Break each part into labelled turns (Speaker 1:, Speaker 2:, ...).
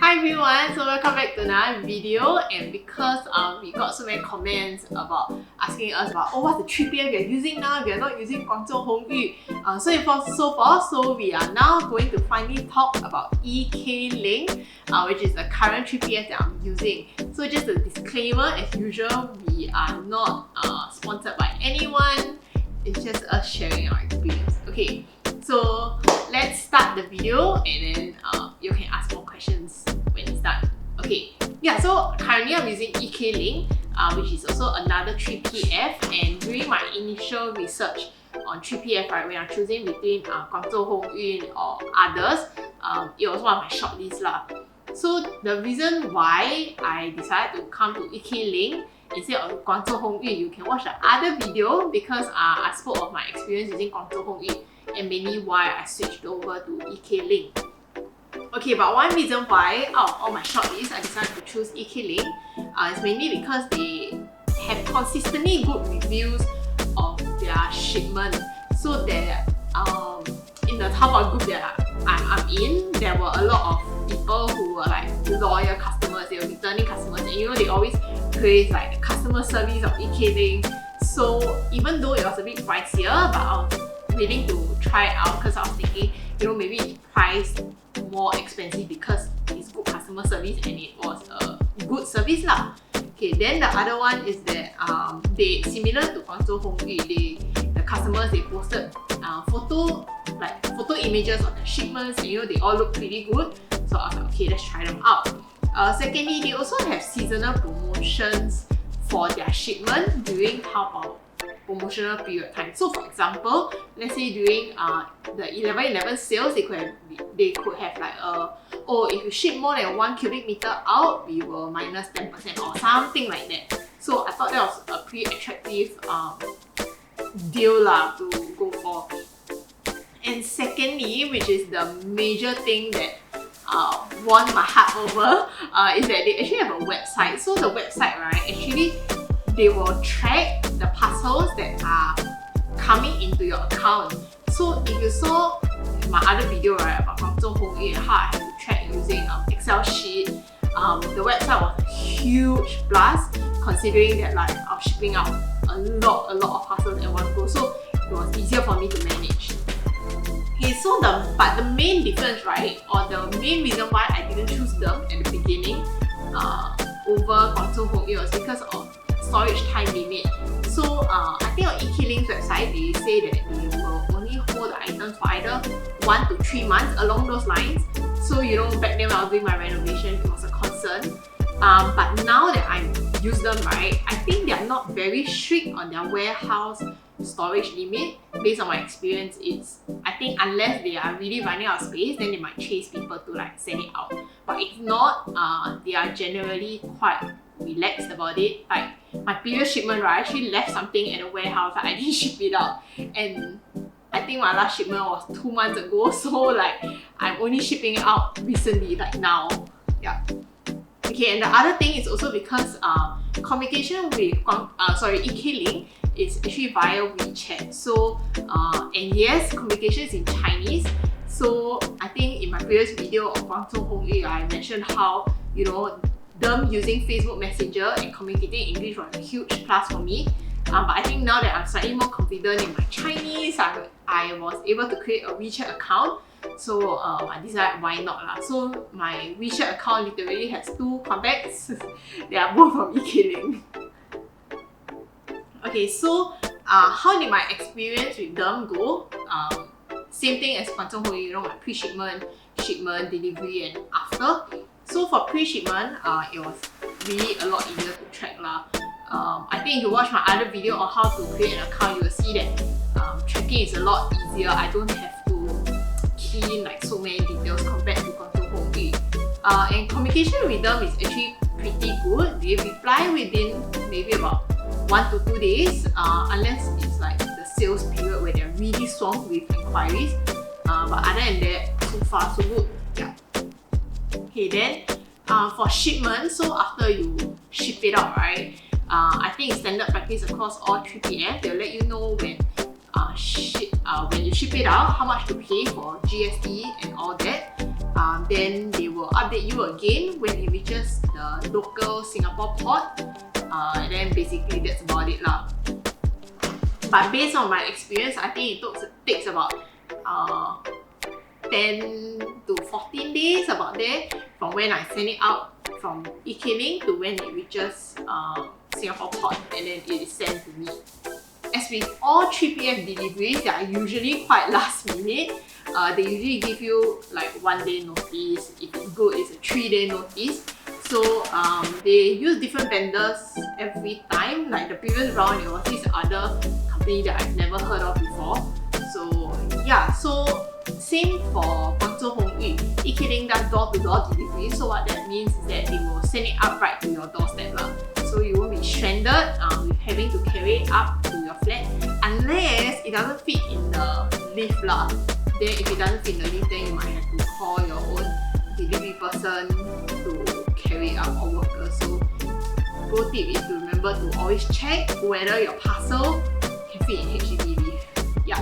Speaker 1: Hi everyone, so welcome back to another video. And because we got so many comments about asking us about what's the 3PF we are using now, we are not using Guangzhou Hongyu, so we are now going to finally talk about EKLINK, which is the current 3PF that I'm using. So just a disclaimer, as usual, we are not sponsored by anyone. It's just us sharing our experience. Okay, so let's start the video and then you can ask more questions when it's done. Okay, yeah, so currently I'm using EKLINK, which is also another 3PF, and during my initial research on 3PF, right, when I'm choosing between Guangzhou Hongyu or others, it was one of my shortlists lah. So the reason why I decided to come to EKLINK instead of Guangzhou Hongyu, you can watch the other video because I spoke of my experience using Guangzhou Hongyu and mainly why I switched over to EKLINK. Okay, but one reason why out of all my shortlists I decided to choose EKLINK is mainly because they have consistently good reviews of their shipment. So that in the Taobao group that I'm in, there were a lot of people who were like loyal customers, they were returning customers, and you know they always praise like the customer service of EKLINK. So even though it was a bit pricier, but I was willing to try it out because I was thinking, you know, maybe it's priced more expensive because it's good customer service and it was a good service lah. Okay, then the other one is that they similar to Guangzhou Hongyu, the customers they posted photo images of the shipments, and you know they all look pretty good. So I was like, okay, let's try them out. Secondly, they also have seasonal promotions for their shipment during Taobao promotional period time. So for example, let's say during the 11/11 sales, they could have like if you ship more than 1 cubic meter out, we will minus 10% or something like that. So I thought that was a pretty attractive deal lah to go for. And secondly, which is the major thing that won my heart over, is that they actually have a website. So the website, right, actually they will track the parcels that are coming into your account. So if you saw my other video, right, about Guangzhou Hongyu and how I have to track using Excel sheet, the website was a huge plus considering that like I was shipping out a lot of parcels at one go. So it was easier for me to manage. Okay, so but the main difference, right, or the main reason why I didn't choose them at the beginning over Guangzhou Hongyu was because of storage time limit. So I think on EKLINK's website they say that they will only hold the items for either 1 to 3 months, along those lines. So you know, back then when I was doing my renovation, it was a concern. But now that I use them, right, I think they are not very strict on their warehouse storage limit. Based on my experience, I think unless they are really running out of space, then they might chase people to like send it out. But if not, they are generally quite relaxed about it. Like my previous shipment, right, I actually left something at a warehouse, like I didn't ship it out, and I think my last shipment was 2 months ago, so like I'm only shipping it out recently, like now. Yeah. Okay, and the other thing is also because communication with EKLINK is actually via WeChat. So and yes, communication is in Chinese. So I think in my previous video of Guangzhou Hongyu, I mentioned how, you know, them using Facebook Messenger and communicating in English was a huge plus for me. But I think now that I'm slightly more confident in my Chinese, I was able to create a WeChat account. So I decided why not lah. So my WeChat account literally has 2 contacts. They are both from EKLINK. Okay, so how did my experience with them go? Same thing as Guangzhou Hongyu, you know, my pre-shipment, shipment, delivery, and after. So for pre-shipment, it was really a lot easier to track lah. I think if you watch my other video on how to create an account, you will see that tracking is a lot easier. I don't have to key in like so many details compared to Guangzhou Hongyu. And communication with them is actually pretty good. They reply within maybe about 1 to 2 days, unless it's like the sales period where they're really swamped with inquiries. But other than that, so far so good. Yeah. Okay, then for shipment, so after you ship it out, right, I think it's standard practice across all 3PF. They'll let you know when you ship it out, how much to pay for GST and all that. then they will update you again when it reaches the local Singapore port, and then basically that's about it lah. But based on my experience, I think it takes about 10 to 14 days, about there, from when I send it out from EKLINK to when it reaches Singapore port, and then it is sent to me. As with all 3PF deliveries, they are usually quite last minute. They usually give you like 1 day notice. If it's good, it's a 3-day notice. So they use different vendors every time. Like the previous round, it was this other company that I've never heard of before. So yeah, so same for Guangzhou Hongyu. EKLINK does door-to-door delivery. So what that means is that they will send it up right to your doorstep lah. So you won't be stranded with having to carry it up to your flat unless it doesn't fit in the lift lah. Then if it doesn't fit in the lift, then you might have to call your own delivery person to carry it up, or worker. So pro tip is to remember to always check whether your parcel can fit in HDB lift. Yeah.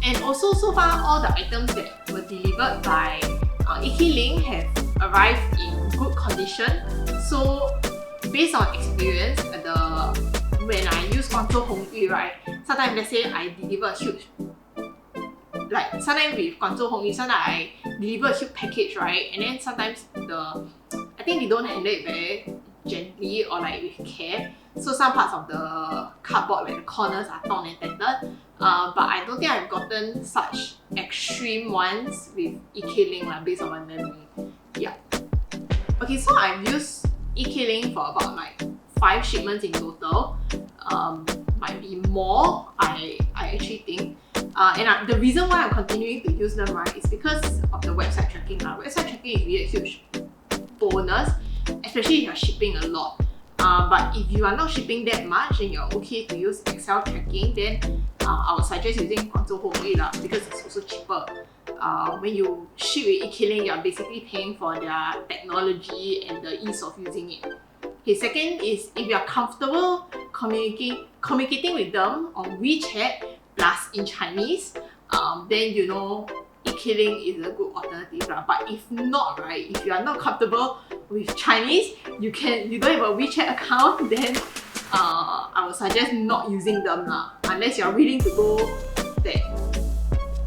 Speaker 1: And also, so far all the items that were delivered by EKLINK have arrived in good condition. So based on experience, when I use Guangzhou Hongyu, right, sometimes let's say I deliver a huge, like sometimes with Guangzhou Hongyu, sometimes I deliver a huge package, right, and then sometimes I think they don't handle it very gently or like with care. So some parts of the cardboard, like the corners, are torn and tattered. But I don't think I've gotten such extreme ones with EKLINK like, based on my memory. Yeah. Okay, so I've used EKLINK for about like 5 shipments in total. Might be more, I actually think. And the reason why I'm continuing to use them, right, is because of the website tracking. Website tracking is really a huge bonus, especially if you're shipping a lot. But if you are not shipping that much and you're okay to use Excel tracking, then I would suggest using Guangzhou Hongyu lah, because it's also cheaper. When you ship with EKLINK, you're basically paying for their technology and the ease of using it. Okay, second is if you're comfortable communicating with them on WeChat plus in Chinese, then you know EKLINK is a good alternative lah. But if not, right, if you are not comfortable with Chinese, you don't have a WeChat account, then I would suggest not using them lah, unless you're willing to go that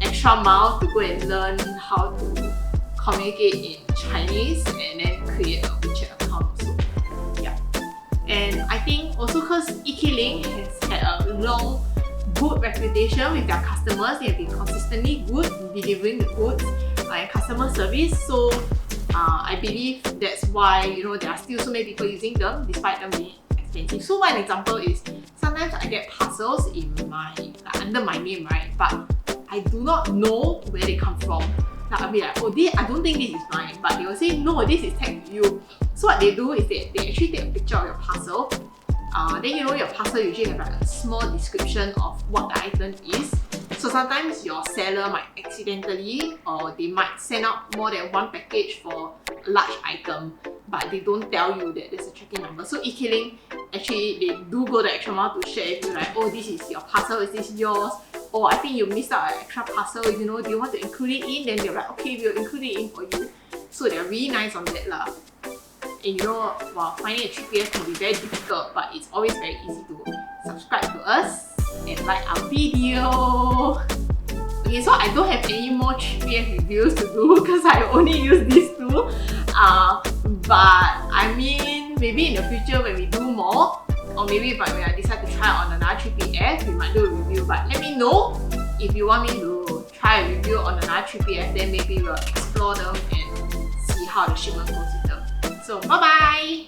Speaker 1: extra mile to go and learn how to communicate in Chinese and then create a WeChat account also. Yeah. And I think also because EKLINK has had a long good reputation with their customers, they have been consistently good in delivering the goods and customer service. So I believe that's why there are still so many people using them despite them being expensive. So one example is sometimes I get parcels in under my name, right? But I do not know where they come from. Like, I'll be like, oh, I don't think this is mine. But they will say, no, this is tagged to you. So what they do is they actually take a picture of your parcel. Then your parcel usually have like a small description of what the item is. So sometimes your seller might accidentally, or they might send out more than one package for a large item, but they don't tell you that there's a tracking number. So EKLINK, actually, they do go the extra mile to share with you, like, oh, this is your parcel, is this yours? Oh, I think you missed out an extra parcel, do you want to include it in? Then they're like, okay, we'll include it in for you. So they're really nice on that lah. And while finding a 3PF can be very difficult, but it's always very easy to subscribe to us and like our video. Okay, so I don't have any more 3PF reviews to do because I only use these two. But I mean, maybe in the future when we do more, or maybe when I decide to try on another 3PF, we might do a review. But let me know if you want me to try a review on another 3PF, then maybe we'll explore them and see how the shipment goes with them. So bye bye!